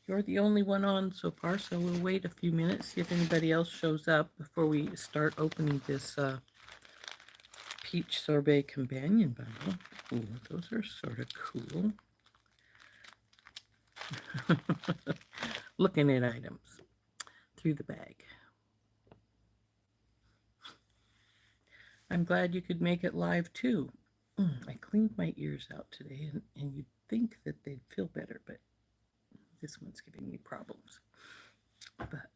You're the only one on so far, so we'll wait a few minutes, see if anybody else shows up before we start opening this peach sorbet companion bundle. Ooh, those are sort of cool. Looking at items through the bag. I'm glad you could make it live too. I cleaned my ears out today, and you'd think that they'd feel better, but this one's giving me problems. But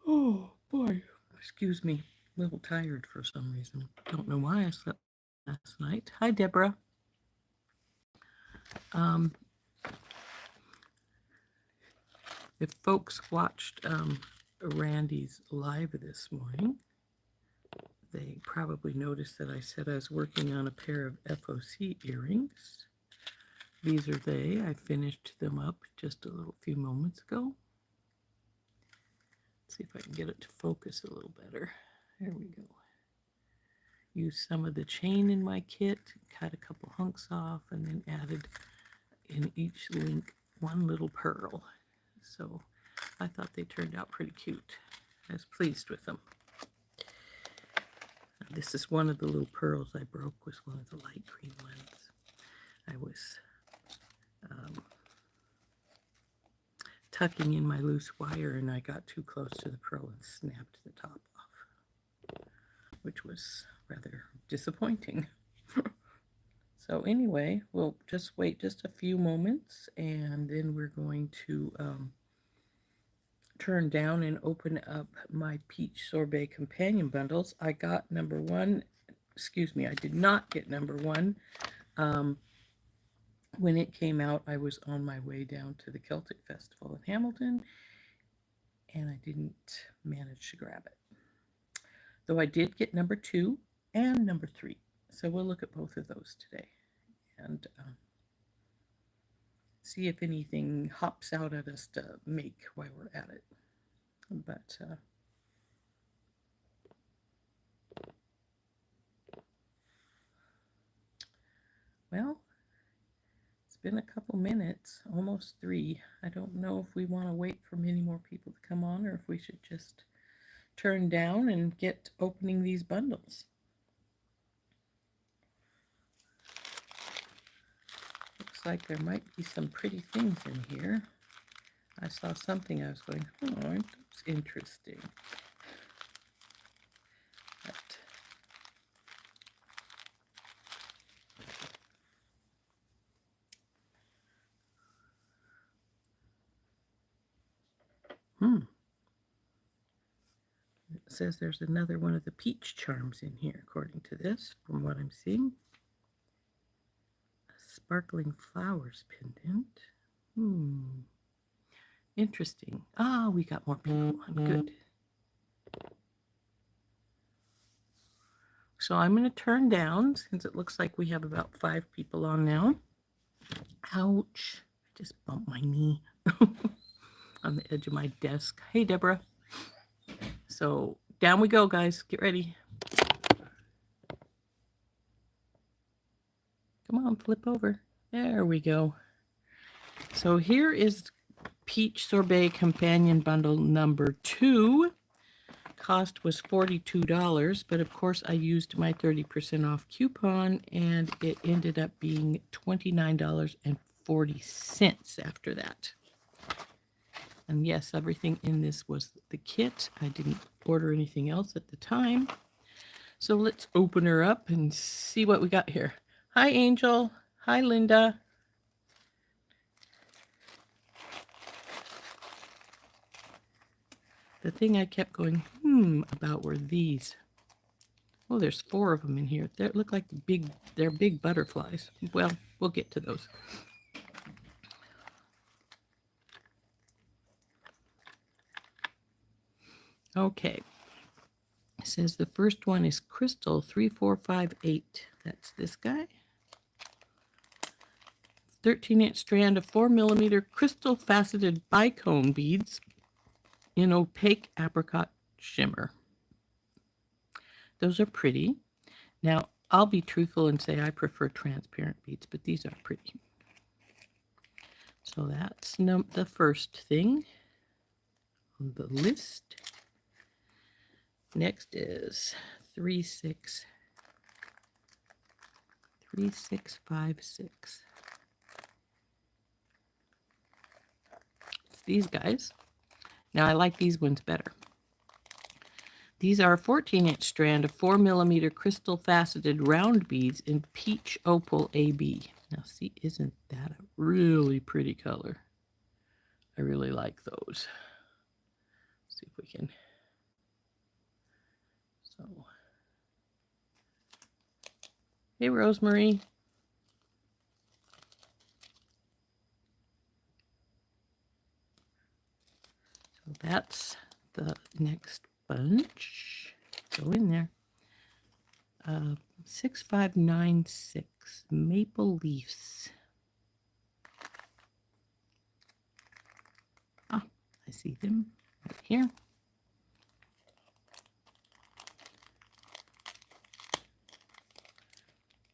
oh boy, excuse me, a little tired for some reason. Don't know why I slept last night. Hi, Deborah. Um, if folks watched Randy's live this morning, they probably noticed that I said I was working on a pair of FOC earrings. These are they. I finished them up just a little few moments ago. Let's see if I can get it to focus a little better. There we go. Used some of the chain in my kit, cut a couple hunks off, and then added in each link one little pearl. So I thought they turned out pretty cute. I was pleased with them. This is one of the little pearls I broke, was one of the light green ones. I was tucking in my loose wire and I got too close to the pearl and snapped the top off, which was rather disappointing. So anyway, we'll just wait just a few moments and then we're going to turn down and open up my peach sorbet companion bundles. I got number one, excuse me, I did not get number one. When it came out, I was on my way down to the Celtic Festival in Hamilton and I didn't manage to grab it. Though I did get number two and number three. So we'll look at both of those today and see if anything hops out at us to make while we're at it. But well, it's been a couple minutes, almost 3. I don't know if we want to wait for many more people to come on or if we should just turn down and get opening these bundles. Looks like there might be some pretty things in here. I saw something I was going, oh, that's interesting. But, it says there's another one of the peach charms in here, according to this, from what I'm seeing. A sparkling flowers pendant. Interesting. Ah, we got more people on. Good. So I'm going to turn down, since it looks like we have about 5 people on now. Ouch. I just bumped my knee on the edge of my desk. Hey, Deborah. So down we go, guys. Get ready. Come on, flip over. There we go. So here is Peach Sorbet Companion Bundle number 2. Cost was $42, but of course I used my 30% off coupon and it ended up being $29.40 after that. And yes, everything in this was the kit. I didn't order anything else at the time. So let's open her up and see what we got here. Hi, Angel. Hi, Linda. The thing I kept going, about were these. Oh, there's 4 of them in here. They look like they're big butterflies. Well, we'll get to those. Okay. It says the first one is Crystal 3458. That's this guy. 13-inch strand of 4mm crystal faceted bicone beads in opaque apricot shimmer. Those are pretty. Now, I'll be truthful and say I prefer transparent beads, but these are pretty. So that's the first thing on the list. Next is 3656. It's these guys. Now I like these ones better. These are a 14-inch strand of 4mm crystal faceted round beads in peach opal AB. Now see, isn't that a really pretty color? I really like those. Let's see if we can. So, hey Rosemary. So that's the next bunch. Go in there. 6596 maple leaves. Ah, I see them right here.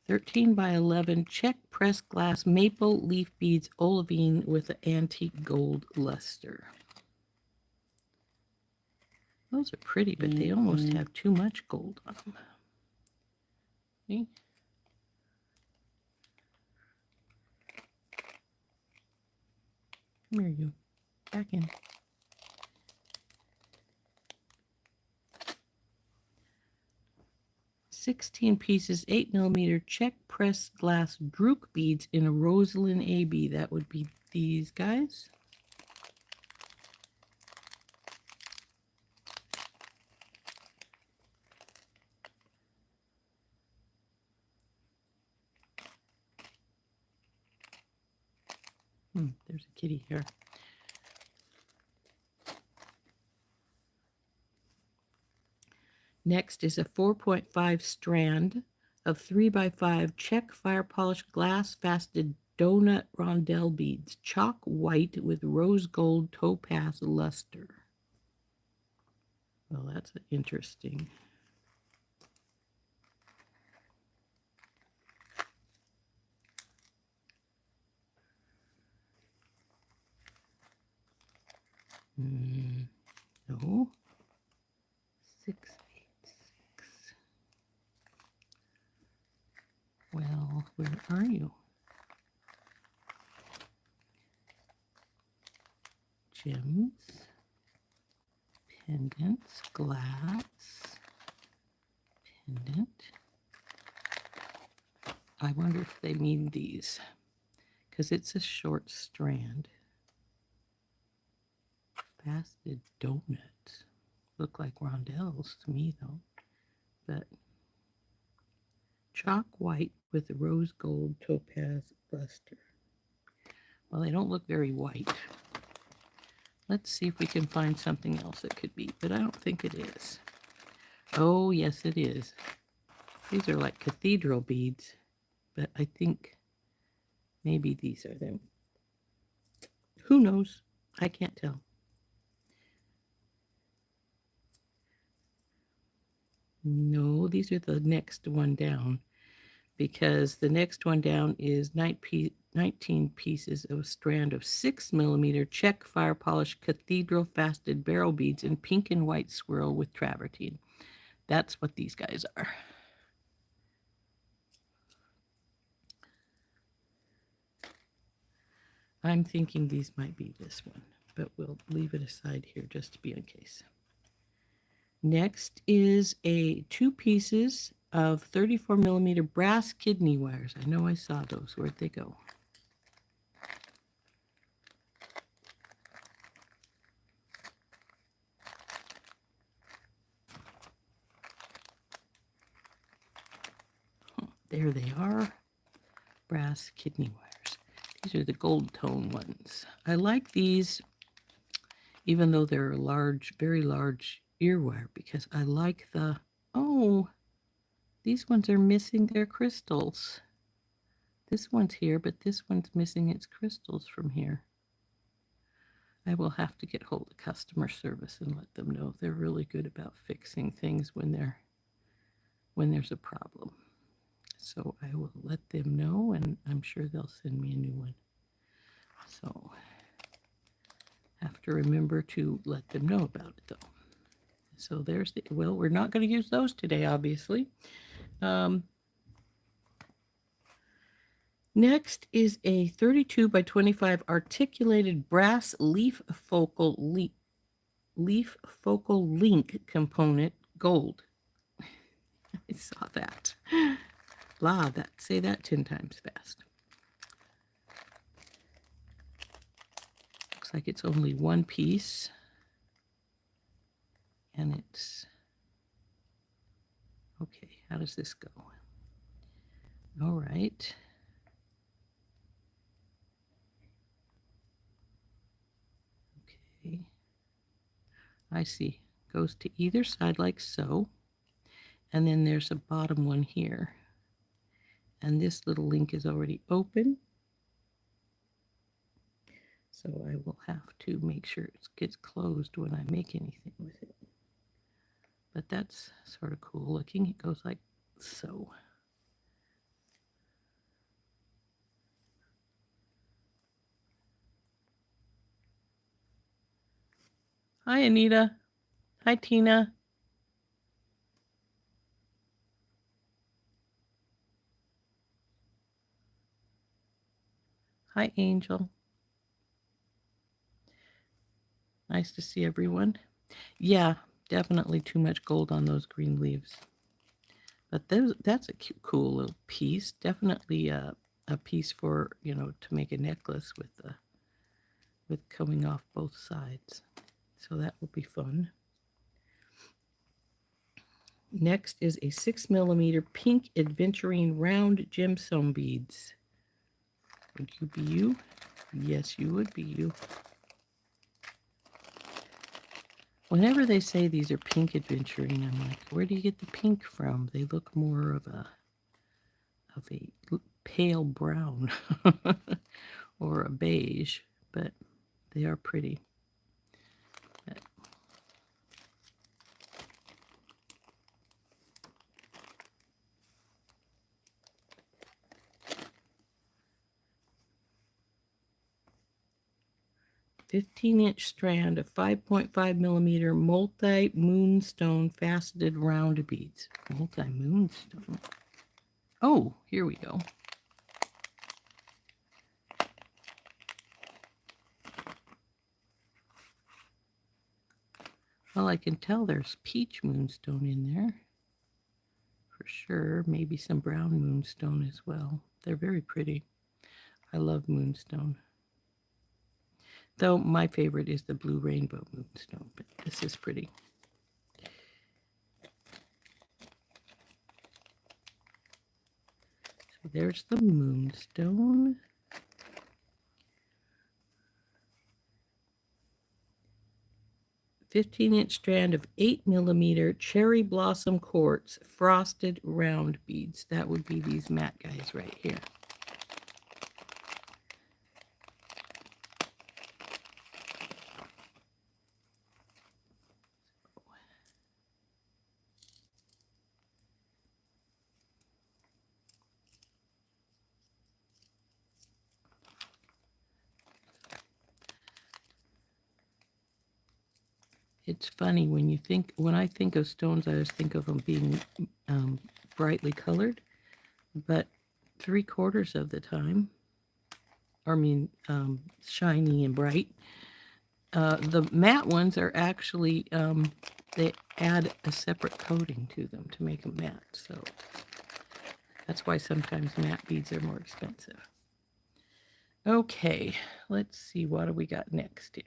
(13x11) check press glass maple leaf beads olivine with an antique gold luster. Those are pretty, but they almost have too much gold on them. See? Come here, you. Back in. (16 pieces, 8mm check press glass drook beads in a Rosalind AB. That would be these guys. There's a kitty here. Next is a 4.5 strand of 3x5 check fire polished glass faceted donut rondelle beads, chalk white with rose gold topaz luster. Well, that's interesting. No. 686. Well, where are you? Gems, pendants, glass, pendant. I wonder if they mean these, because it's a short strand. Faceted donuts. Look like rondelles to me, though. But chalk white with rose gold topaz luster. Well, they don't look very white. Let's see if we can find something else it could be, but I don't think it is. Oh, yes, it is. These are like cathedral beads, but I think maybe these are them. Who knows? I can't tell. No, these are the next one down, because the next one down is 19 pieces of a strand of 6mm check fire polished cathedral faceted barrel beads in pink and white swirl with travertine. That's what these guys are. I'm thinking these might be this one, but we'll leave it aside here just to be in case. Next is 2 pieces of 34mm brass kidney wires. I know I saw those. Where'd they go? There they are. Brass kidney wires. These are the gold tone ones. I like these, even though they're a large, very large ear wire, because I like the, oh, these ones are missing their crystals. This one's here, but this one's missing its crystals from here. I will have to get hold of customer service and let them know. They're really good about fixing things when there's a problem. So I will let them know, and I'm sure they'll send me a new one. So have to remember to let them know about it, though. So there's the, well, we're not going to use those today, obviously. Next is a 32 by 25 articulated brass leaf focal link component, gold. I saw that. Blah, that, say that 10 times fast. Looks like it's only one piece. And it's, okay, how does this go? All right. Okay. I see. Goes to either side like so. And then there's a bottom one here. And this little link is already open. So I will have to make sure it gets closed when I make anything with it. But that's sort of cool looking. It goes like so. Hi, Anita. Hi, Tina. Hi, Angel. Nice to see everyone. Yeah, definitely too much gold on those green leaves. But that's a cute, cool little piece. Definitely a piece for, to make a necklace with coming off both sides. So that will be fun. Next is a 6mm pink adventurine round gemstone beads. Would you be you? Yes, you would be you. Whenever they say these are pink adventurine, I'm like, where do you get the pink from? They look more of a pale brown or a beige, but they are pretty. 15-inch strand of 5.5mm multi-moonstone faceted round beads. Multi-moonstone. Oh, here we go. Well, I can tell there's peach moonstone in there. For sure. Maybe some brown moonstone as well. They're very pretty. I love moonstone. Though my favorite is the blue rainbow moonstone, but this is pretty. So there's the moonstone. 15-inch strand of 8mm cherry blossom quartz frosted round beads. That would be these matte guys right here. It's funny when I think of stones, I always think of them being brightly colored, but 3/4 of the time, shiny and bright. The matte ones are actually, they add a separate coating to them to make them matte. So that's why sometimes matte beads are more expensive. Okay, let's see, what do we got next here?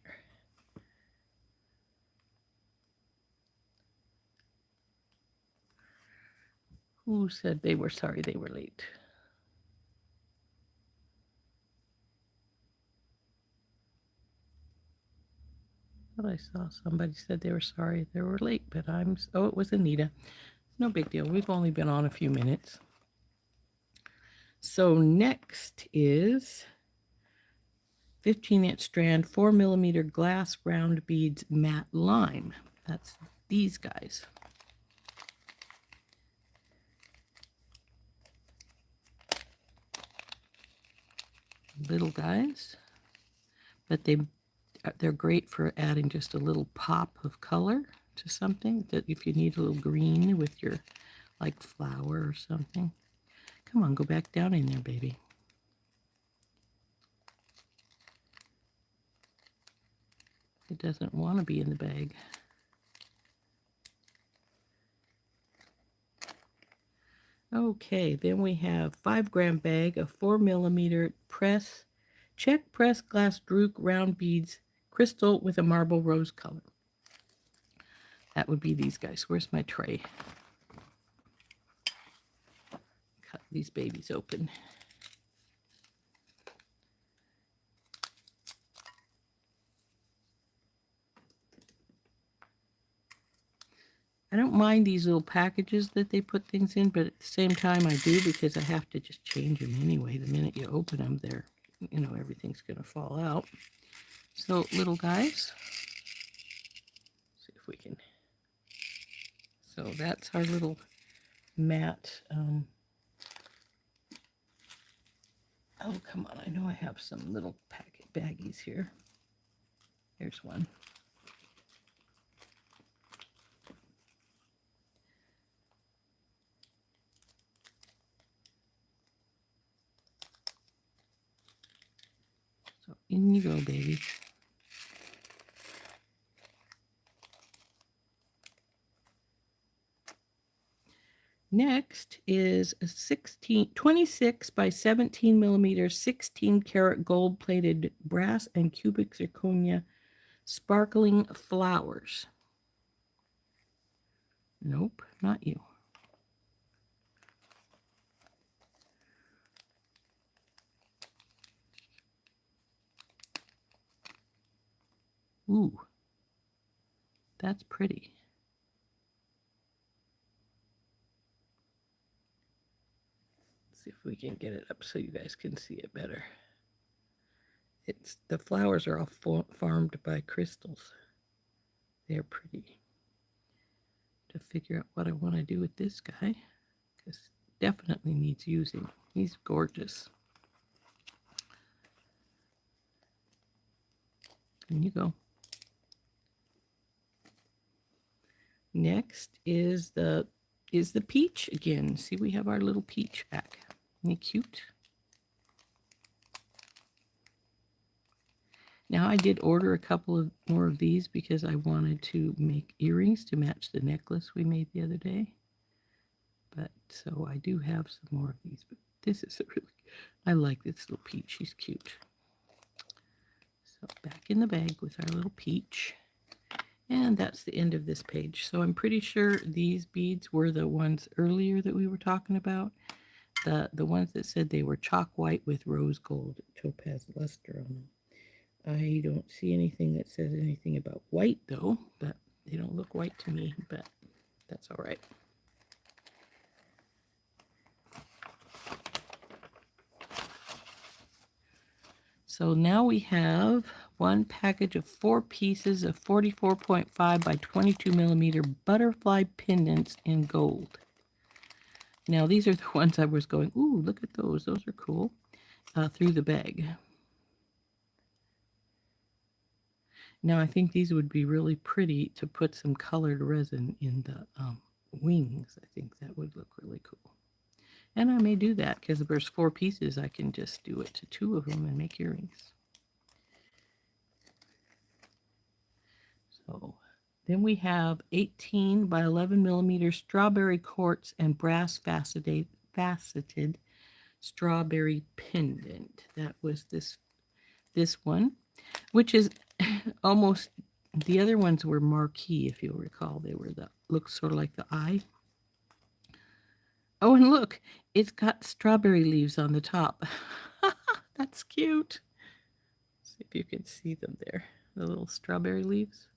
Who said they were sorry they were late? But I saw somebody said they were sorry they were late, but it was Anita. No big deal. We've only been on a few minutes. So next is 15-inch strand, 4 millimeter glass round beads matte lime. That's these guys. Little guys, but they're great for adding just a little pop of color to something. That if you need a little green with your like flower or something. Come on, go back down in there, baby. It doesn't want to be in the bag. Okay, then we have 5-gram bag of 4 millimeter check press glass Druk round beads crystal with a marble rose color. That would be these guys. Where's my tray? Cut these babies open. I don't mind these little packages that they put things in, but at the same time I do because I have to just change them anyway. The minute you open them, everything's going to fall out. So, little guys, see if we can. So that's our little matte. Oh, come on. I know I have some little packet baggies here. Here's one. So in you go, baby. Next is a 26 by 17 millimeter, 16 karat gold plated brass and cubic zirconia sparkling flowers. Nope, not you. Ooh, that's pretty. Let's see if we can get it up so you guys can see it better. The flowers are all farmed by crystals. They're pretty. To figure out what I want to do with this guy, because definitely needs using. He's gorgeous. In you go. Next is the peach again. See, we have our little peach back. Isn't he cute? Now I did order a couple of more of these because I wanted to make earrings to match the necklace we made the other day. But so I do have some more of these. But this is I like this little peach. She's cute. So back in the bag with our little peach. And that's the end of this page. So I'm pretty sure these beads were the ones earlier that we were talking about. The ones that said they were chalk white with rose gold topaz luster on them. I don't see anything that says anything about white though, but they don't look white to me, but that's all right. So now we have one package of 4 pieces of 44.5 by 22 millimeter butterfly pendants in gold. Now these are the ones I was going, ooh, look at those. Those are cool. Through the bag. Now I think these would be really pretty to put some colored resin in the wings. I think that would look really cool. And I may do that because if there's 4 pieces, I can just do it to 2 of them and make earrings. So then we have 18 by 11 millimeter strawberry quartz and brass faceted strawberry pendant. That was this one, which is almost, the other ones were marquee, if you'll recall. They were look sort of like the eye. Oh, and look, it's got strawberry leaves on the top. That's cute. See if you can see them there, the little strawberry leaves.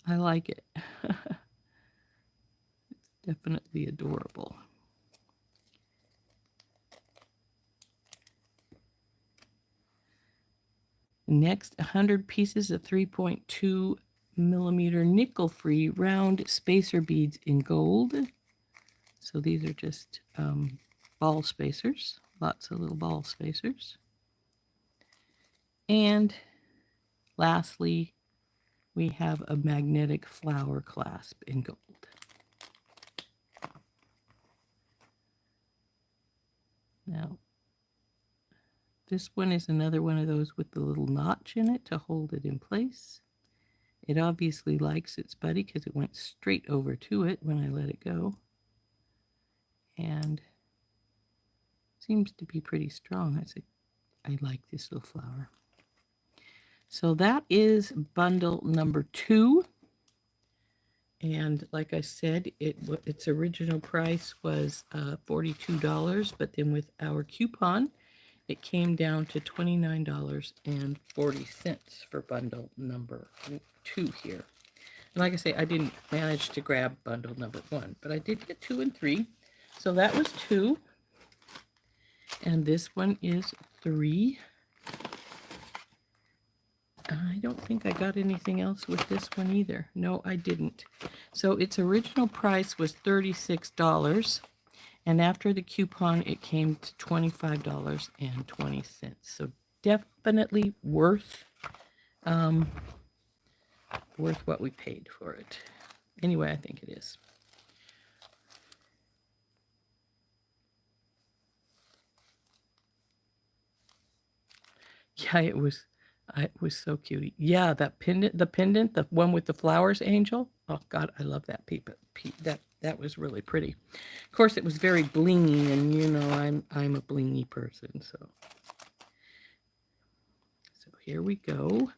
I like it. It's definitely adorable. Next, 100 pieces of 3.2 millimeter nickel-free round spacer beads in gold. So these are just ball spacers, lots of little ball spacers. And lastly, we have a magnetic flower clasp in gold. Now, this one is another one of those with the little notch in it to hold it in place. It obviously likes its buddy because it went straight over to it when I let it go. And seems to be pretty strong. I like this little flower. So that is bundle number 2. And like I said, its original price was $42, but then with our coupon, it came down to $29.40 for bundle number 2 here. And like I say, I didn't manage to grab bundle number 1, but I did get 2 and 3. So that was 2. And this one is 3. I don't think I got anything else with this one either. No, I didn't. So its original price was $36. And after the coupon, it came to $25.20. So definitely worth what we paid for it. Anyway, I think it is. Yeah, it was so cute. Yeah, that pendant, the one with the flowers angel. Oh God, I love that that was really pretty. Of course, it was very blingy, and you know I'm a blingy person, so here we go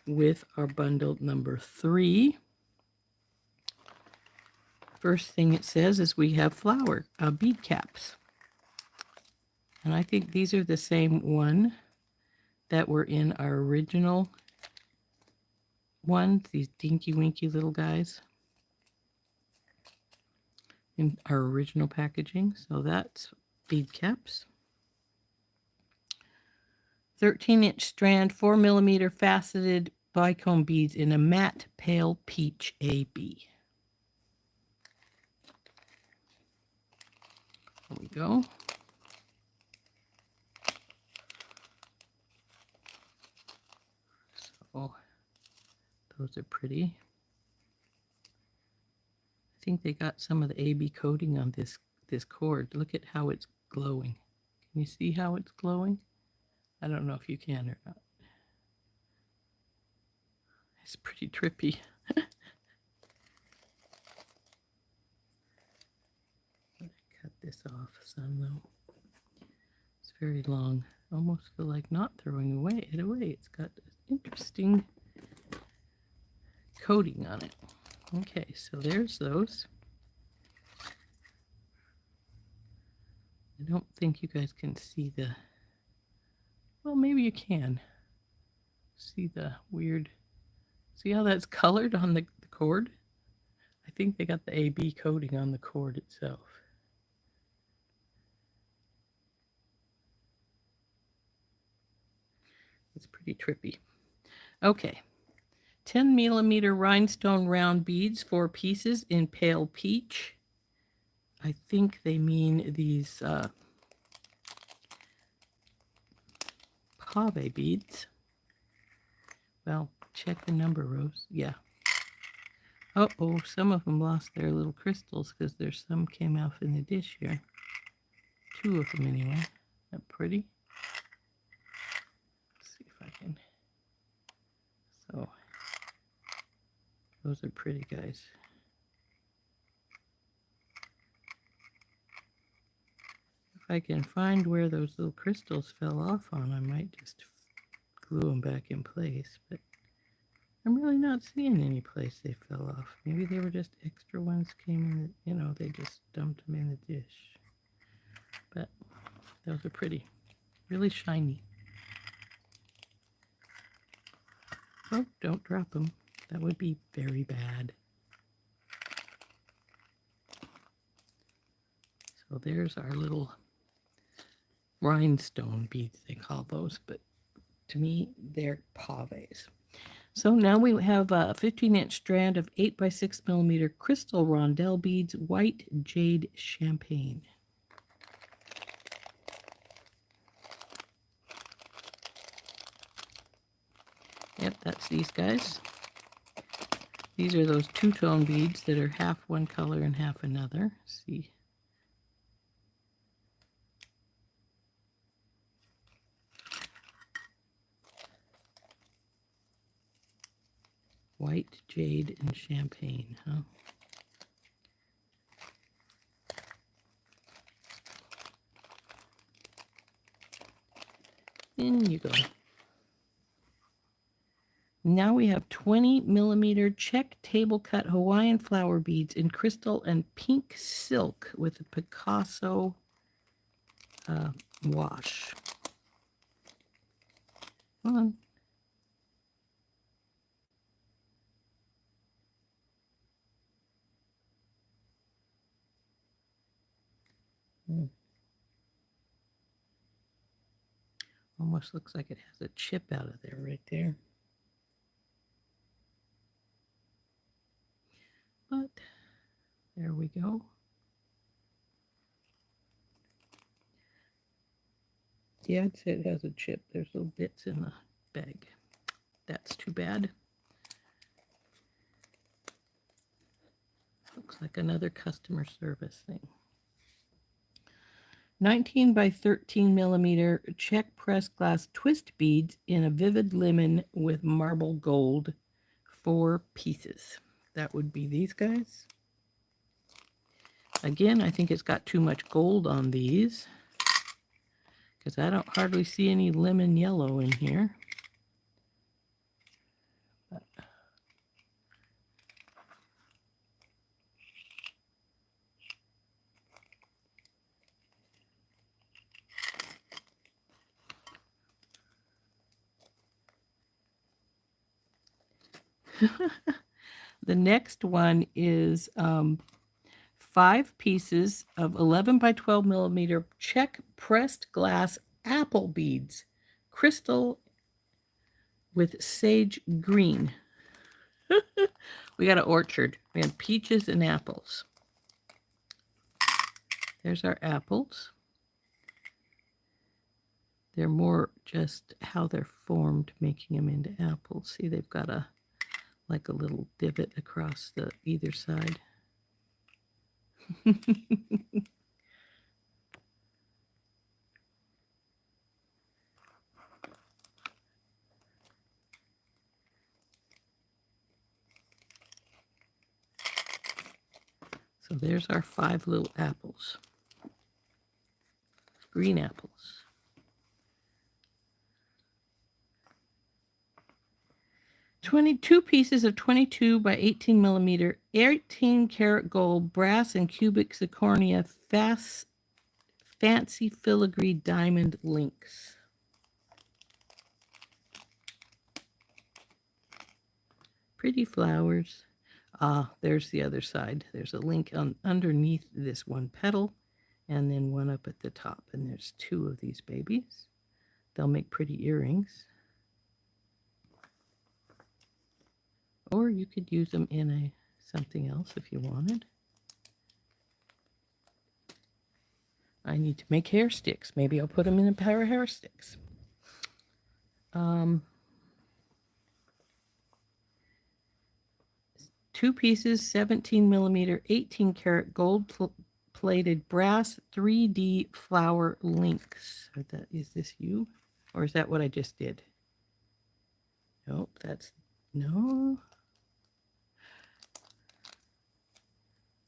with our bundle number 3. First thing it says is we have flower bead caps, and I think these are the same one that were in our original ones. These dinky winky little guys in our original packaging. So that's bead caps. 13-inch strand, 4 millimeter faceted bicone beads in a matte pale peach AB. There we go. So those are pretty. I think they got some of the AB coating on this cord. Look at how it's glowing. Can you see how it's glowing? I don't know if you can or not. It's pretty trippy. Cut this off some though. It's very long. Almost feel like not throwing it away. It's got this interesting coating on it. Okay, so there's those. I don't think you guys can see the, well, maybe you can see the weird, see how that's colored on the cord? I think they got the AB coating on the cord itself. It's pretty trippy. Okay, 10 millimeter rhinestone round beads, 4 pieces in pale peach. I think they mean these pave beads. Well, check the number, Rose. Yeah. Uh-oh, some of them lost their little crystals because there's some came off in the dish here. 2 of them anyway. Isn't that pretty? Let's see if I can. So, those are pretty, guys. If I can find where those little crystals fell off on, I might just glue them back in place, but I'm really not seeing any place they fell off. Maybe they were just extra ones came in, you know, they just dumped them in the dish. But those are pretty, really shiny. Oh, don't drop them. That would be very bad. So there's our little rhinestone beads, they call those, but to me, they're paves. So now we have a 15-inch strand of 8 by 6 millimeter crystal rondelle beads, white jade champagne. Yep, that's these guys. These are those two-tone beads that are half one color and half another. See? White, jade, and champagne, huh? In you go. Now we have 20 millimeter check table cut Hawaiian flower beads in crystal and pink silk with a Picasso wash. Come on. Almost looks like it has a chip out of there right there. But there we go. Yeah, I'd say it has a chip. There's little bits in the bag. That's too bad. Looks like another customer service thing. 19 by 13 millimeter check press glass twist beads in a vivid lemon with marble gold, 4 pieces. That would be these guys. Again, I think it's got too much gold on these because I don't hardly see any lemon yellow in here. The next one is 5 pieces of 11 by 12 millimeter check pressed glass apple beads, crystal with sage green. We got an orchard. We have peaches and apples. There's our apples. They're more just how they're formed, making them into apples. See, they've got a like a little divot across the either side. So there's our 5 little apples. Green apples. 22 pieces of 22 by 18 millimeter, 18 karat gold, brass and cubic zirconia, fancy filigree diamond links. Pretty flowers. There's the other side. There's a link underneath this one petal and then one up at the top. And there's 2 of these babies. They'll make pretty earrings. Or you could use them in something else if you wanted. I need to make hair sticks. Maybe I'll put them in a pair of hair sticks. 2 pieces, 17 millimeter, 18 karat gold plated brass 3D flower links. Is this you? Or is that what I just did? Nope, no.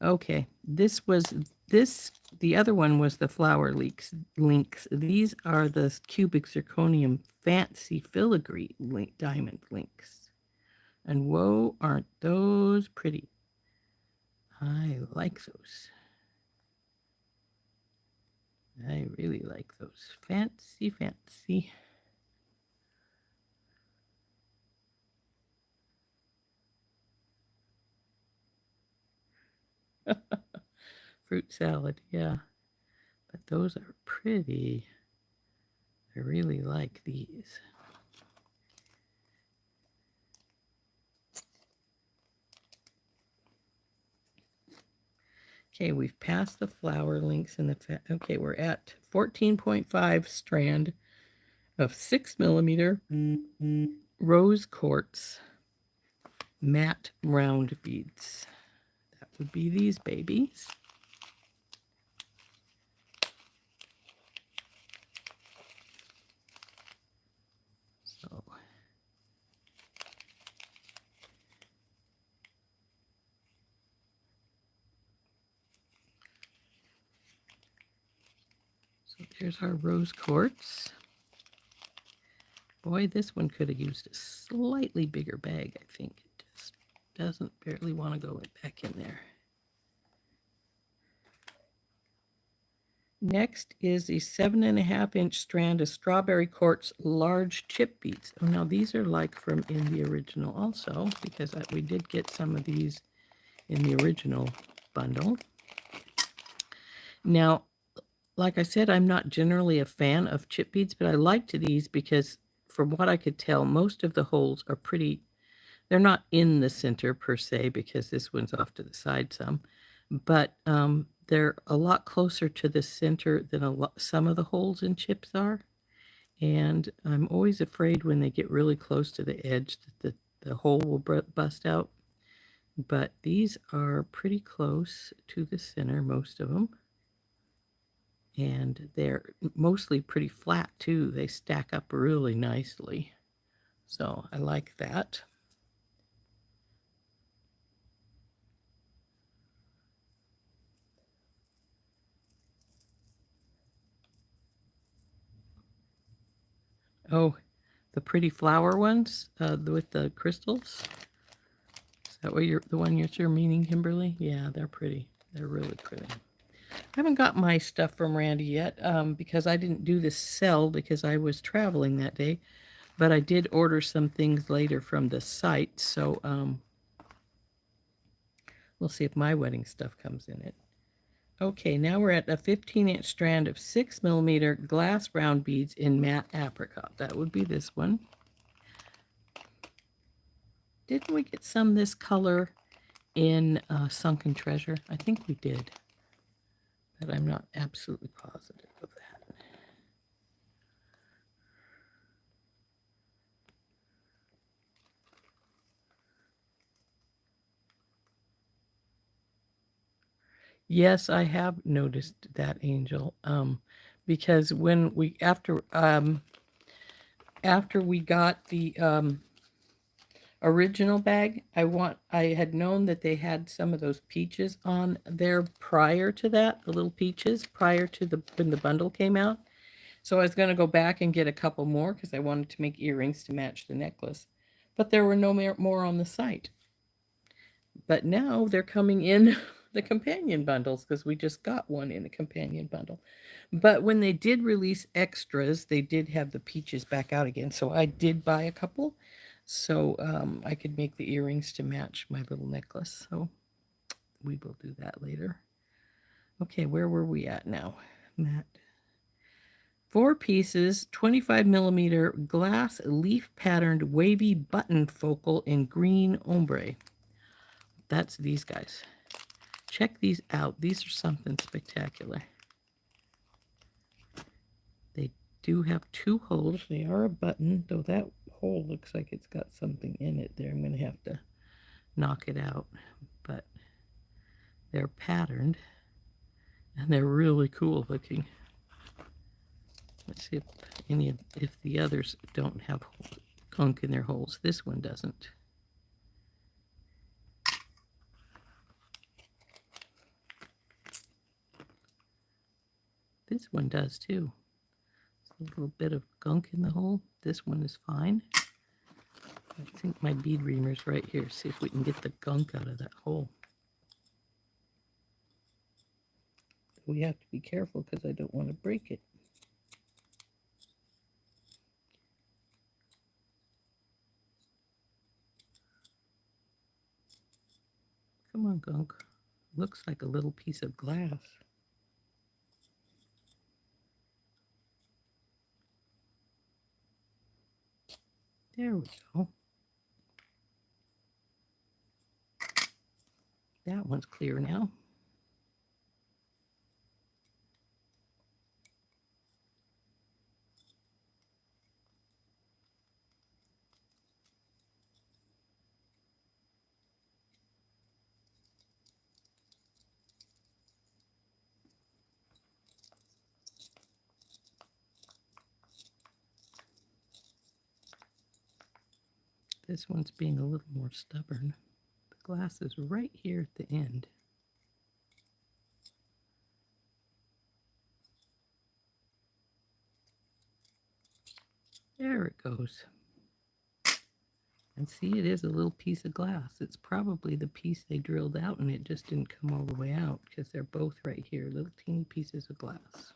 Okay, the other one was the flower links. These are the cubic zirconium fancy filigree diamond links. And whoa, aren't those pretty? I like those. I really like those. Fancy, fancy. Fruit salad, yeah. But those are pretty. I really like these. Okay, we've passed the flower links and the okay, we're at 14.5 strand of 6mm rose quartz matte round beads. That would be these babies. So there's our rose quartz. Boy, this one could have used a slightly bigger bag, I think. It just doesn't barely want to go back in there. Next is a 7.5-inch strand of strawberry quartz large chip beads. Oh, now these are like from in the original also, because we did get some of these in the original bundle. Now, like I said, I'm not generally a fan of chip beads, but I liked these because from what I could tell, most of the holes are pretty, they're not in the center per se, because this one's off to the side some, but they're a lot closer to the center than some of the holes in chips are. And I'm always afraid when they get really close to the edge that the hole will bust out. But these are pretty close to the center, most of them. And they're mostly pretty flat too. They stack up really nicely. So I like that. Oh, the pretty flower ones with the crystals. Is that what the one you're meaning, Kimberly? Yeah, they're pretty. They're really pretty. I haven't got my stuff from Randy yet because I didn't do this sell because I was traveling that day. But I did order some things later from the site, so we'll see if my wedding stuff comes in it. Okay, now we're at a 15-inch strand of 6mm glass round beads in matte apricot. That would be this one. Didn't we get some this color in Sunken Treasure? I think we did, but I'm not absolutely positive of that. Yes, I have noticed that, Angel. Because when we after we got the original bag, I had known that they had some of those peaches on there prior to that, the little peaches prior to when the bundle came out. So I was going to go back and get a couple more because I wanted to make earrings to match the necklace, but there were no more on the site. But now they're coming in the companion bundles because we just got one in a companion bundle. But when they did release extras, they did have the peaches back out again. So I did buy a couple so I could make the earrings to match my little necklace. So we will do that later. Okay, where were we at now? Matt. 4 pieces, 25mm glass leaf patterned wavy button focal in green ombre. That's these guys. Check these out. These are something spectacular. They do have 2 holes. They are a button, though that hole looks like it's got something in it there. I'm going to have to knock it out. But they're patterned, and they're really cool looking. Let's see if the others don't have gunk in their holes. This one doesn't. This one does too. A little bit of gunk in the hole. This one is fine. I think my bead reamer's right here. See if we can get the gunk out of that hole. We have to be careful because I don't want to break it. Come on, gunk. Looks like a little piece of glass. There we go. That one's clear now. This one's being a little more stubborn. The glass is right here at the end. There it goes. And see, it is a little piece of glass. It's probably the piece they drilled out and it just didn't come all the way out because they're both right here, little teeny pieces of glass.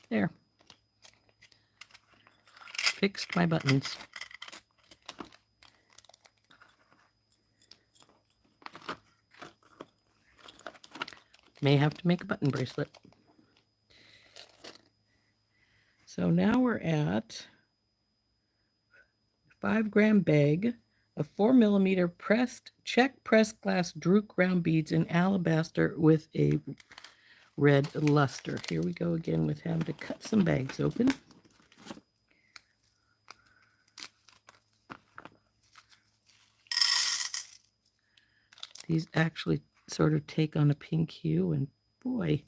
There. Fixed my buttons. May have to make a button bracelet. So now we're at 5-gram bag of 4mm pressed check pressed glass Druk round beads in alabaster with a red luster. Here we go again with having to cut some bags open. These actually sort of take on a pink hue, and boy,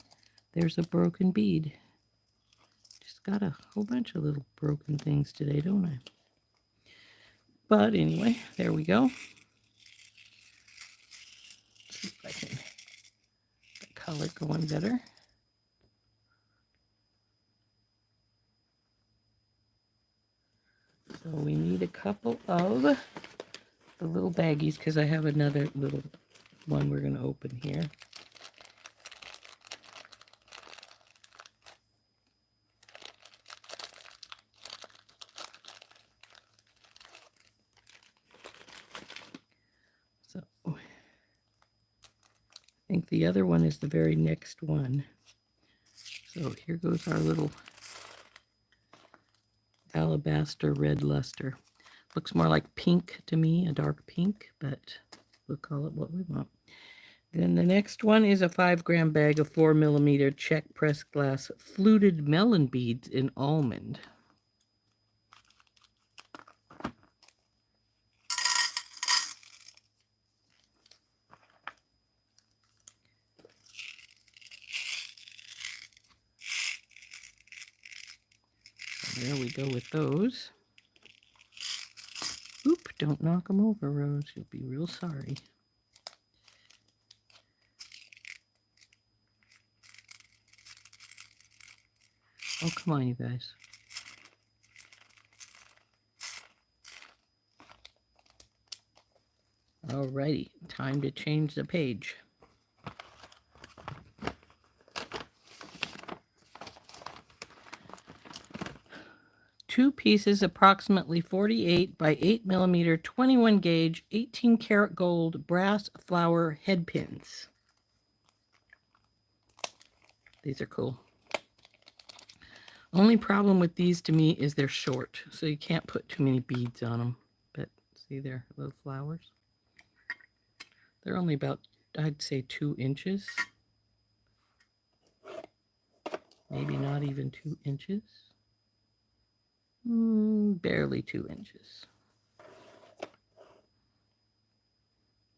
there's a broken bead. Just got a whole bunch of little broken things today, don't I? But anyway, there we go. Let's see if I can get the color going better. So we need a couple of the little baggies because I have another little one we're going to open here. So I think the other one is the very next one. So here goes our little alabaster red luster. Looks more like pink to me, a dark pink, but we'll call it what we want. Then the next one is a 5-gram bag of 4mm check pressed glass fluted melon beads in almond. So there we go with those. Oop, don't knock them over, Rose. You'll be real sorry. Oh, come on, you guys. Alrighty, time to change the page. Two pieces approximately 48 by 8mm 21 gauge 18 karat gold brass flower head pins. These are cool. Only problem with these to me is they're short, so you can't put too many beads on them. But see there, little flowers. They're only about, I'd say, 2 inches. Maybe not even 2 inches. Barely 2 inches.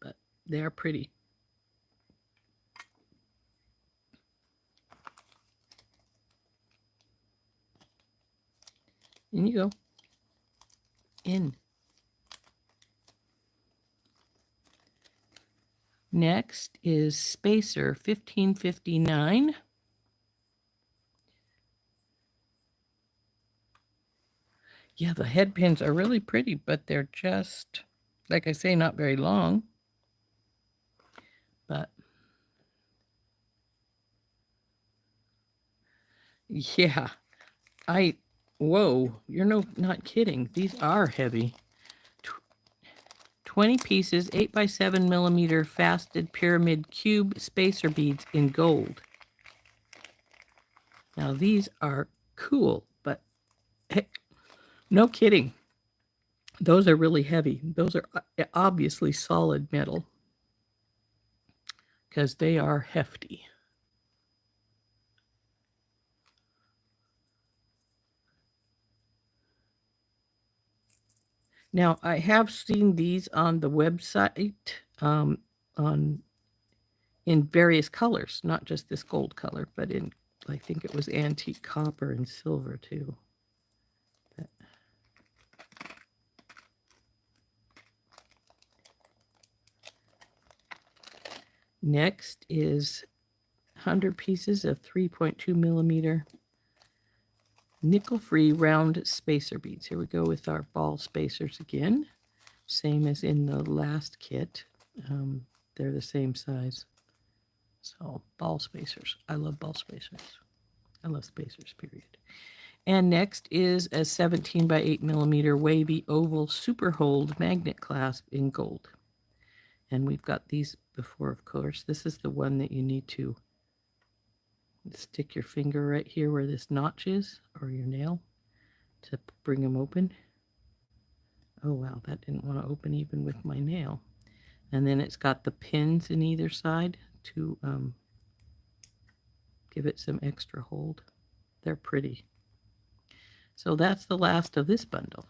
But they are pretty. In you go. In. Next is Spacer 1559. Yeah, the head pins are really pretty, but they're just, like I say, not very long. But yeah, whoa, you're not kidding. These are heavy. 20 pieces, 8 by 7mm faceted pyramid cube spacer beads in gold. Now these are cool, but heck, no kidding. Those are really heavy. Those are obviously solid metal because they are hefty. Now, I have seen these on the website in various colors, not just this gold color, but in, I think it was antique copper and silver too. Next is 100 pieces of 3.2 millimeter nickel-free round spacer beads. Here we go with our ball spacers again. Same as in the last kit. They're the same size. So ball spacers. I love ball spacers. I love spacers, period. And next is a 17 by 8 millimeter wavy oval super hold magnet clasp in gold. And we've got these before, of course. This is the one that you need to stick your finger right here where this notch is, or your nail, to bring them open. Oh wow, that didn't want to open even with my nail. And then it's got the pins in either side to give it some extra hold. They're pretty. So that's the last of this bundle.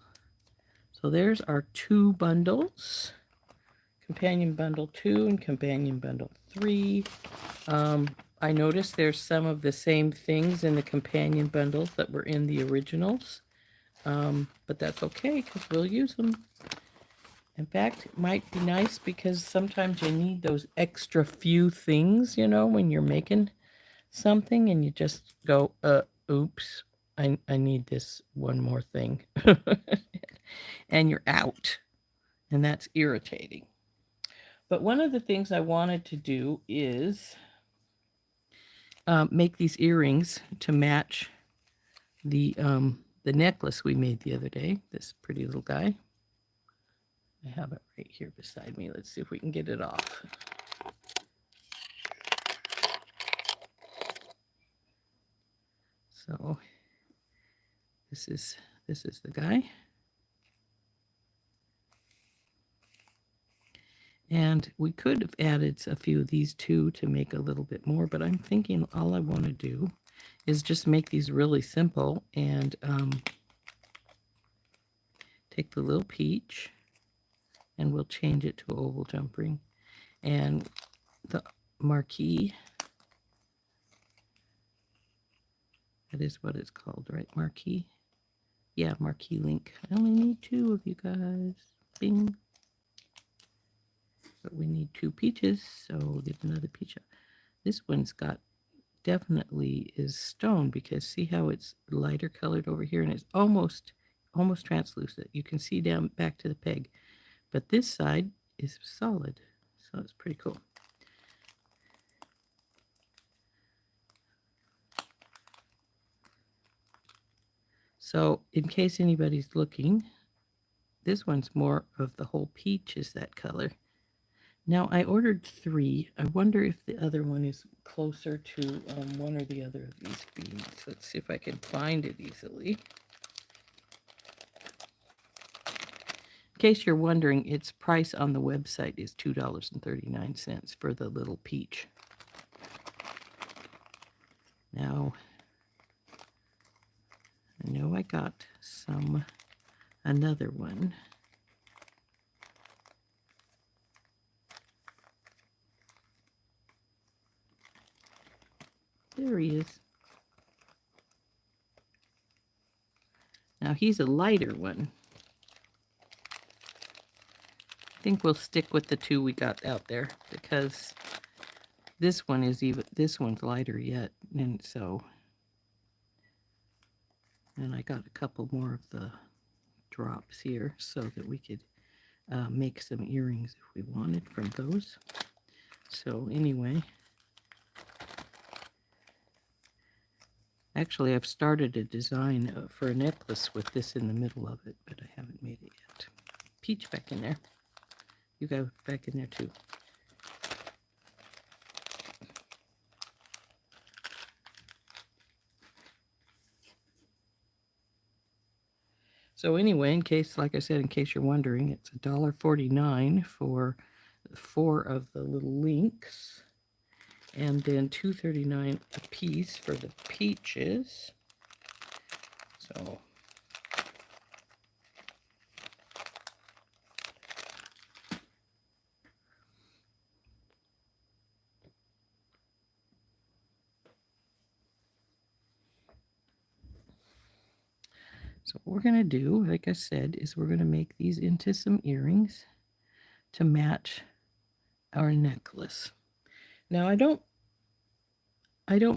So there's our 2 bundles. Companion Bundle 2 and Companion Bundle 3. I noticed there's some of the same things in the Companion Bundles that were in the originals. But that's okay because we'll use them. In fact, it might be nice because sometimes you need those extra few things, you know, when you're making something and you just go, oops, I need this one more thing. And you're out. And that's irritating. But one of the things I wanted to do is make these earrings to match the necklace we made the other day, this pretty little guy. I have it right here beside me. Let's see if we can get it off. So this is the guy. And we could have added a few of these too to make a little bit more, but I'm thinking all I want to do is just make these really simple and take the little peach and we'll change it to oval jump ring. And the marquee, that is what it's called, right? Marquee? Yeah, marquee link. I only need 2 of you guys. Bing. But we need 2 peaches, so we'll get another peach. This one's got definitely is stone because see how it's lighter colored over here and it's almost translucent. You can see down back to the peg. But this side is solid, so it's pretty cool. So in case anybody's looking, this one's more of the whole peach is that color. Now I ordered 3. I wonder if the other one is closer to one or the other of these beads. Let's see if I can find it easily. In case you're wondering, its price on the website is $2.39 for the little peach. Now, I know I got another one. There he is. Now he's a lighter one. I think we'll stick with the 2 we got out there because this one's lighter yet, and so. And I got a couple more of the drops here so that we could make some earrings if we wanted from those. So anyway, actually I've started a design for a necklace with this in the middle of it, but I haven't made it yet. Peach back in there. You go back in there too. So anyway, in case, like I said, in case you're wondering, it's $1.49 for 4 of the little links, and then $2.39 a piece for the peaches. So what we're going to do, like I said, is we're going to make these into some earrings to match our necklace. Now I don't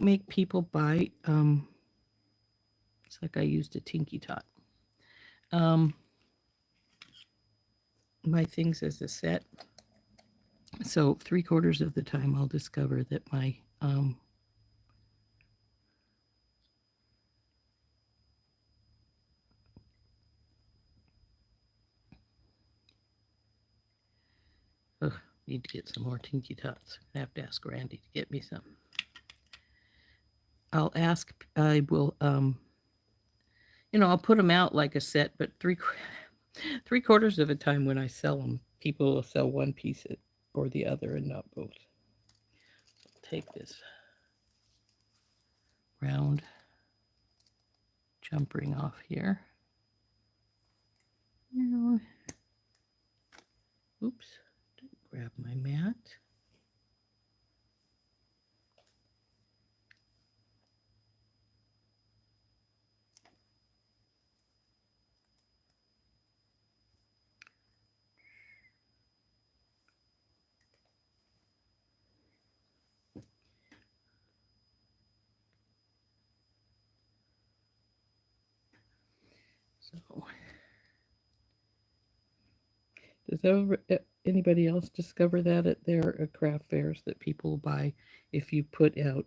make people buy it's like I used a Tinky Tot. Um my things as a set. So 3/4 of the time I'll discover that my ugh, need to get some more Tinky Tots. I have to ask Randy to get me some. I will I'll put them out like a set, but three quarters of the time when I sell them, people will sell one piece or the other and not both. Take this round jump ring off here. Oops, grab my mat. So, does anybody else discover that at their craft fairs that people buy if you put out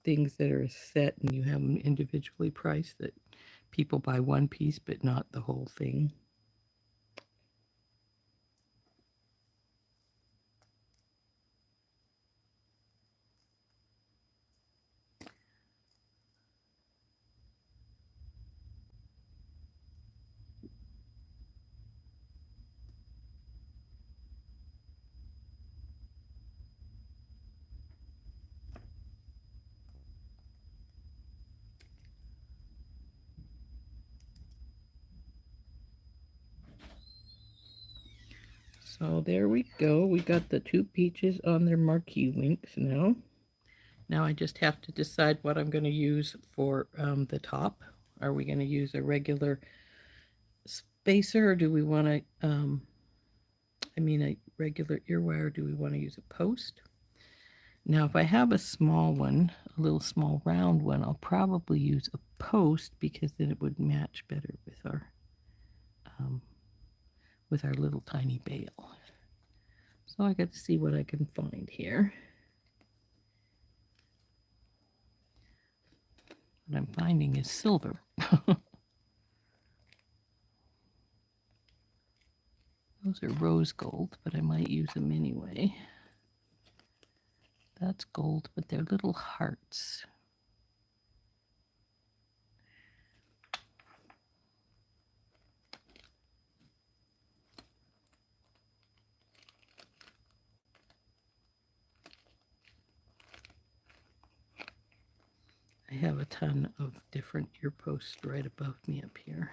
things that are set and you have them individually priced, that people buy one piece but not the whole thing? So there we go. We got the two peaches on their marquee links now. Now I just have to decide what I'm going to use for the top. Are we going to use a regular spacer, or do we want to, a regular ear wire? Do we want to use a post? Now, if I have a small one, a little small round one, I'll probably use a post because then it would match better with our little tiny bail. So I got to see what I can find here. What I'm finding is silver. Those are rose gold, but I might use them anyway. That's gold, but they're little hearts. I have a ton of different ear posts right above me up here.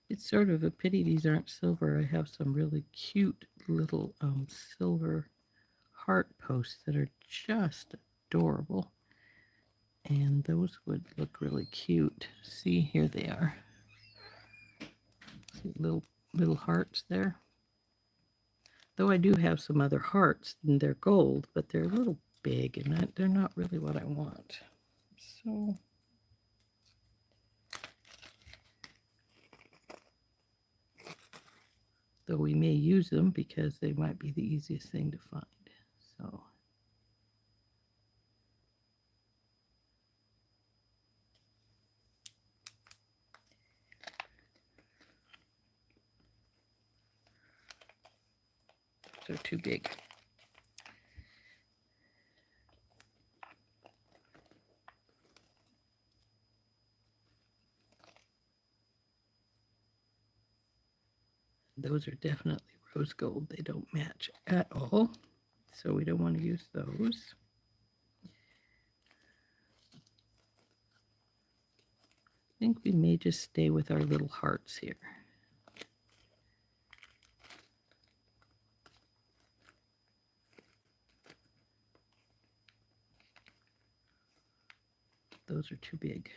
It's sort of a pity these aren't silver. I have some really cute little silver heart posts that are just adorable. And those would look really cute. See, here they are. See, little hearts there. Though I do have some other hearts, and they're gold, but they're a little big, and they're not really what I want. So though we may use them because they might be the easiest thing to find. So they're too big. Those are definitely rose gold. They don't match at all, so we don't want to use those. I think we may just stay with our little hearts here. those are too big.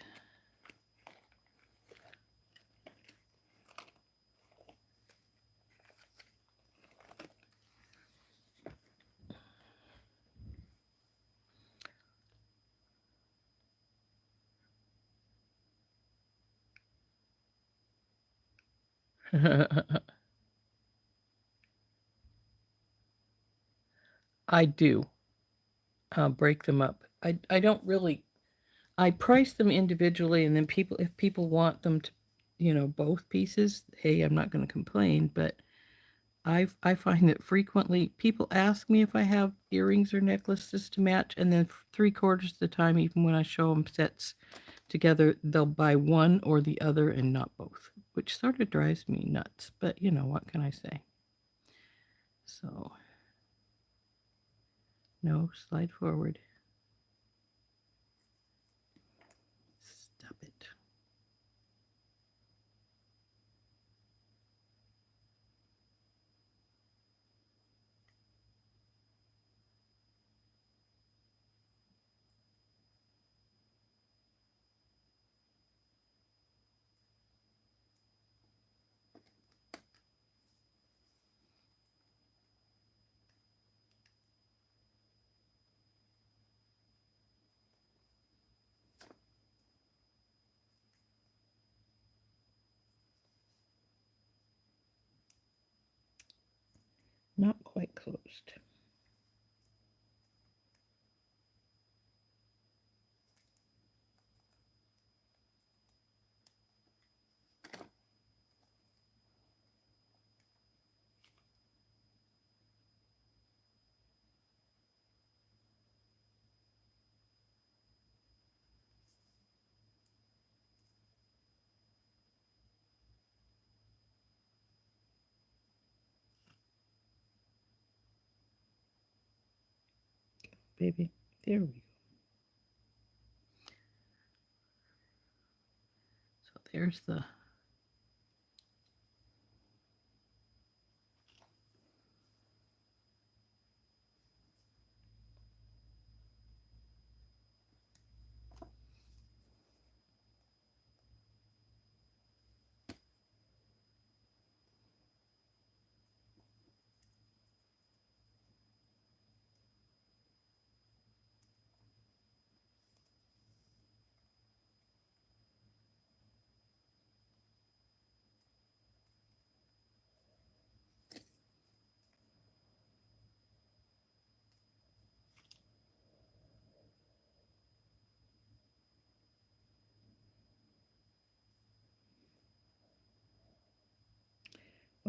I do break them up. I don't really. I price them individually, and then people, if people want them to, both pieces, hey, I'm not going to complain. But I find that frequently people ask me if I have earrings or necklaces to match, and then 3/4 of the time, even when I show them sets together, they'll buy one or the other and not both, which sort of drives me nuts. But what can I say? So, no, slide forward. Stop it. Not quite closed. Baby, there we go. So there's the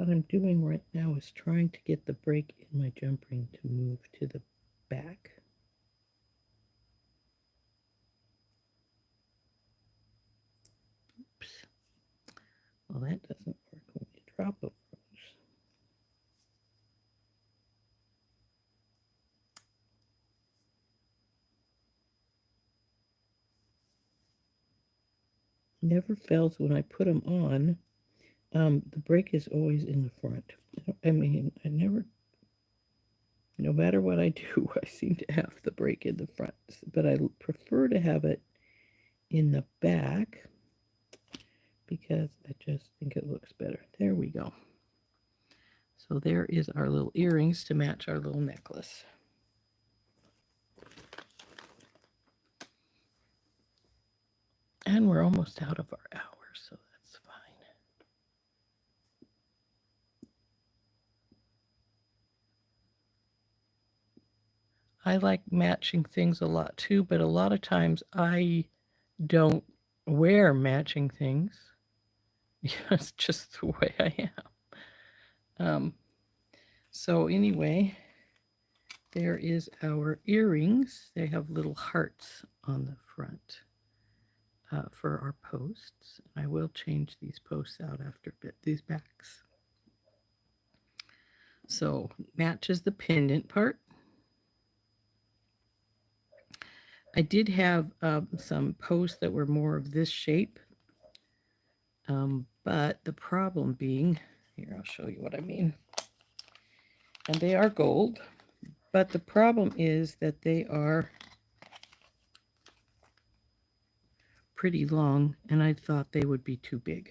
what I'm doing right now is trying to get the break in my jump ring to move to the back. Oops. Well, that doesn't work when you drop a rose. Never fails when I put them on. The break is always in the front. I mean, I never, no matter what I do, I seem to have the break in the front. But I prefer to have it in the back because I just think it looks better. There we go. So there is our little earrings to match our little necklace. And we're almost out of our hour, so that's fine. I like matching things a lot too, but a lot of times I don't wear matching things. It's just the way I am. So anyway, there is our earrings. They have little hearts on the front for our posts. I will change these posts out after a bit, these backs. So matches the pendant part. I did have some posts that were more of this shape, but the problem being, here I'll show you what I mean. And they are gold, but the problem is that they are pretty long, and I thought they would be too big.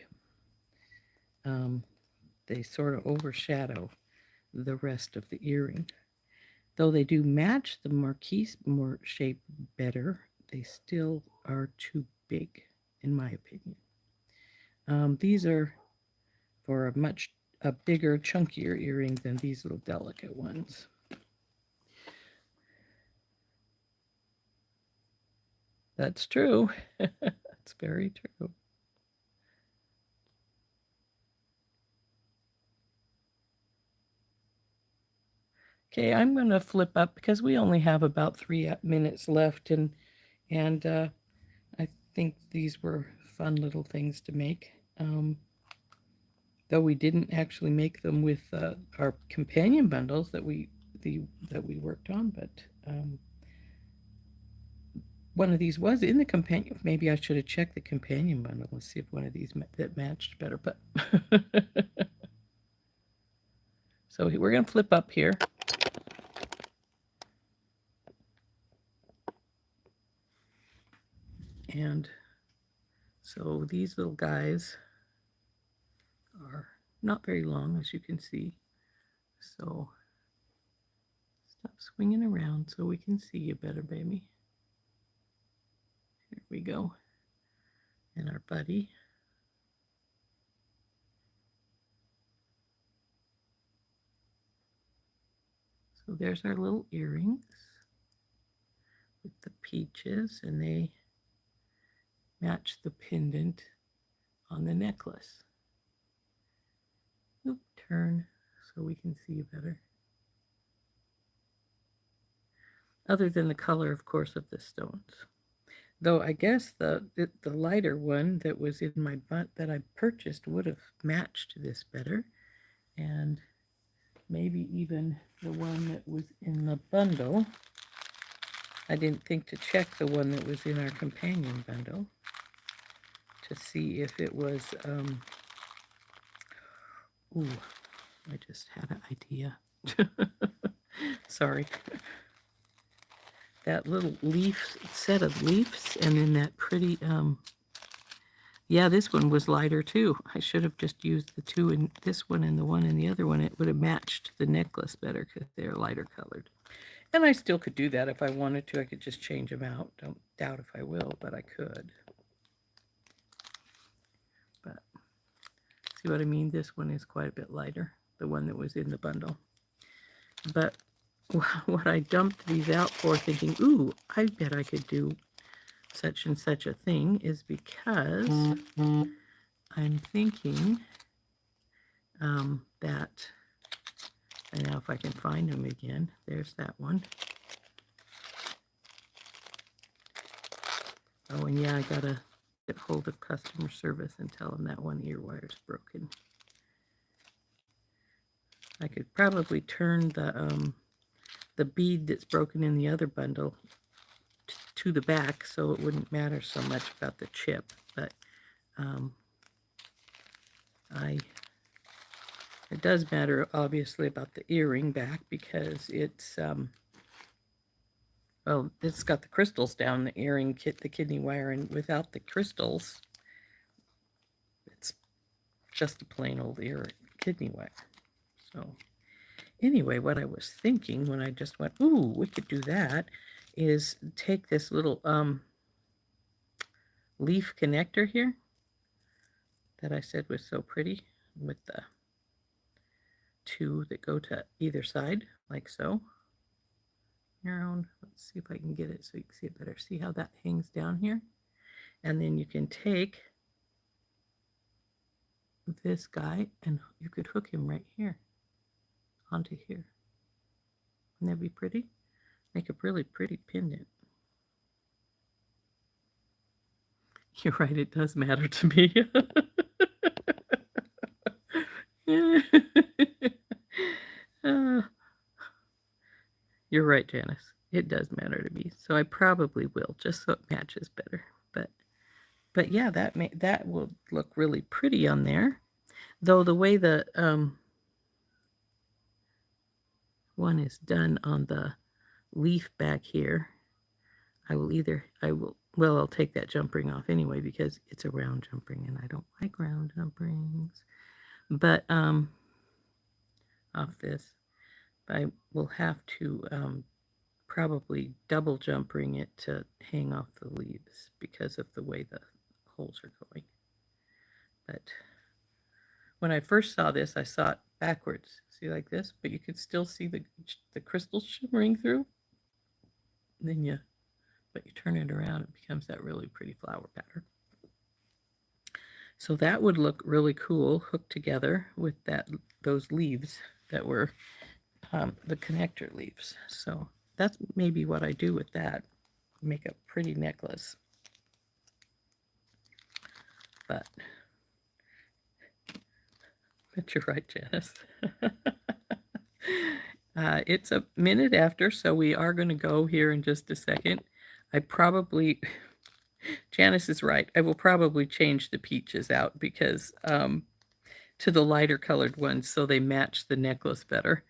They sort of overshadow the rest of the earring. Though they do match the marquise more shape better, they still are too big, in my opinion. These are for a bigger, chunkier earring than these little delicate ones. That's true. That's very true. Okay, I'm going to flip up because we only have about 3 minutes left, and I think these were fun little things to make. Though we didn't actually make them with our companion bundles that we worked on, but one of these was in the companion. Maybe I should have checked the companion bundle and see if one of these that matched better. But so we're going to flip up here. And so these little guys are not very long, as you can see. So stop swinging around so we can see you better, baby. Here we go. And our buddy. So there's our little earrings with the peaches, and they match the pendant on the necklace. Oop, turn so we can see you better. Other than the color, of course, of the stones. Though I guess the lighter one that was in my butt that I purchased would have matched this better. And maybe even the one that was in the bundle. I didn't think to check the one that was in our companion bundle to see if it was, ooh, I just had an idea. Sorry. That little set of leaves, and then that pretty, yeah, this one was lighter too. I should have just used the two in this one and the one in the other one. It would have matched the necklace better because they're lighter colored. And I still could do that if I wanted to. I could just change them out. Don't doubt if I will, but I could. But see what I mean? This one is quite a bit lighter, the one that was in the bundle. But what I dumped these out for, thinking, ooh, I bet I could do such and such a thing, is because I'm thinking that, and now if I can find them again, there's that one. Oh, and yeah, I gotta get hold of customer service and tell them that one ear wire's broken. I could probably turn the bead that's broken in the other bundle to the back so it wouldn't matter so much about the chip, but it does matter obviously about the earring back because it's well, it's got the crystals down the earring the kidney wire, and without the crystals it's just a plain old kidney wire. So anyway, what I was thinking when I just went, ooh, we could do that, is take this little leaf connector here that I said was so pretty, with the two that go to either side, like so. Around, let's see if I can get it so you can see it better. See how that hangs down here? And then you can take this guy and you could hook him right here onto here. Wouldn't that be pretty? Make a really pretty pendant. You're right, it does matter to me. You're right, Janice. It does matter to me. So I probably will, just so it matches better. But yeah, that will look really pretty on there. Though the way the one is done on the leaf back here, I will well, I'll take that jump ring off anyway because it's a round jump ring and I don't like round jump rings. But off this, I will have to probably double jump ring it to hang off the leaves because of the way the holes are going. But when I first saw this, I saw it backwards. See, like this, but you could still see the crystals shimmering through. And then but you turn it around, it becomes that really pretty flower pattern. So that would look really cool hooked together with those leaves that were the connector leaves. So that's maybe what I do with that. Make a pretty necklace. But you're right, Janice. It's a minute after, so we are going to go here in just a second. Janice is right. I will probably change the peaches out because to the lighter colored ones so they match the necklace better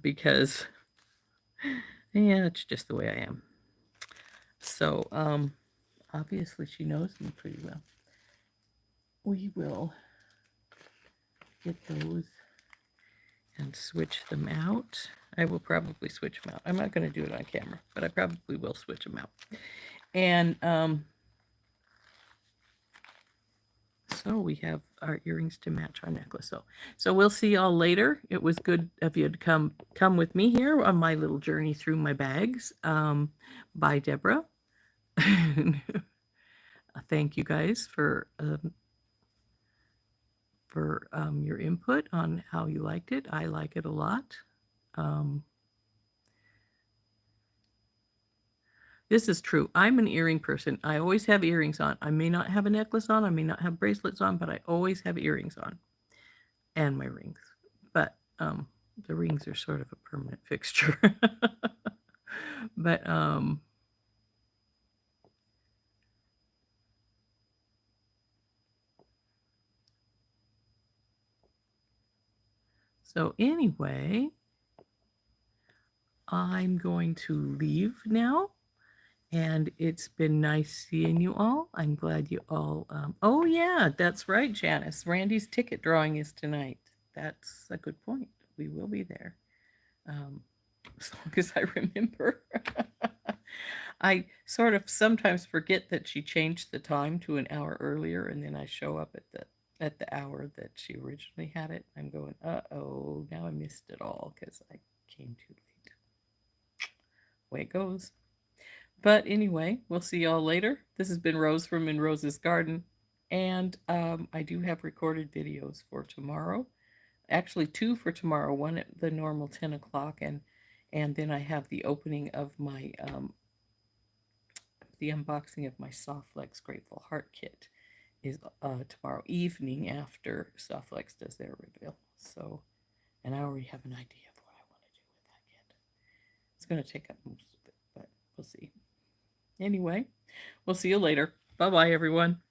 because yeah, it's just the way I am. So obviously she knows me pretty well. We will get those and switch them out. I will probably switch them out. I'm not going to do it on camera, but I probably will switch them out. And so we have our earrings to match our necklace. So we'll see y'all later. It was good of you to come with me here on my little journey through my bags. Bye, Deborah. Thank you guys for your input on how you liked it. I like it a lot. This is true. I'm an earring person. I always have earrings on. I may not have a necklace on. I may not have bracelets on, but I always have earrings on and my rings. But the rings are sort of a permanent fixture. But so anyway, I'm going to leave now. And it's been nice seeing you all. I'm glad you all. Oh, yeah, that's right, Janice. Randy's ticket drawing is tonight. That's a good point. We will be there. As long as I remember. I sort of sometimes forget that she changed the time to an hour earlier, and then I show up at the hour that she originally had it. I'm going, uh-oh, now I missed it all because I came too late. Way it goes. But anyway, we'll see y'all later. This has been Rose from In Rose's Garden. And I do have recorded videos for tomorrow. Actually, 2 for tomorrow. One at the normal 10 o'clock. And then I have the opening of my, the unboxing of my Softlex Grateful Heart kit is tomorrow evening after Softlex does their reveal. So, and I already have an idea of what I want to do with that kit. It's going to take up most of it, but we'll see. Anyway, we'll see you later. Bye-bye, everyone.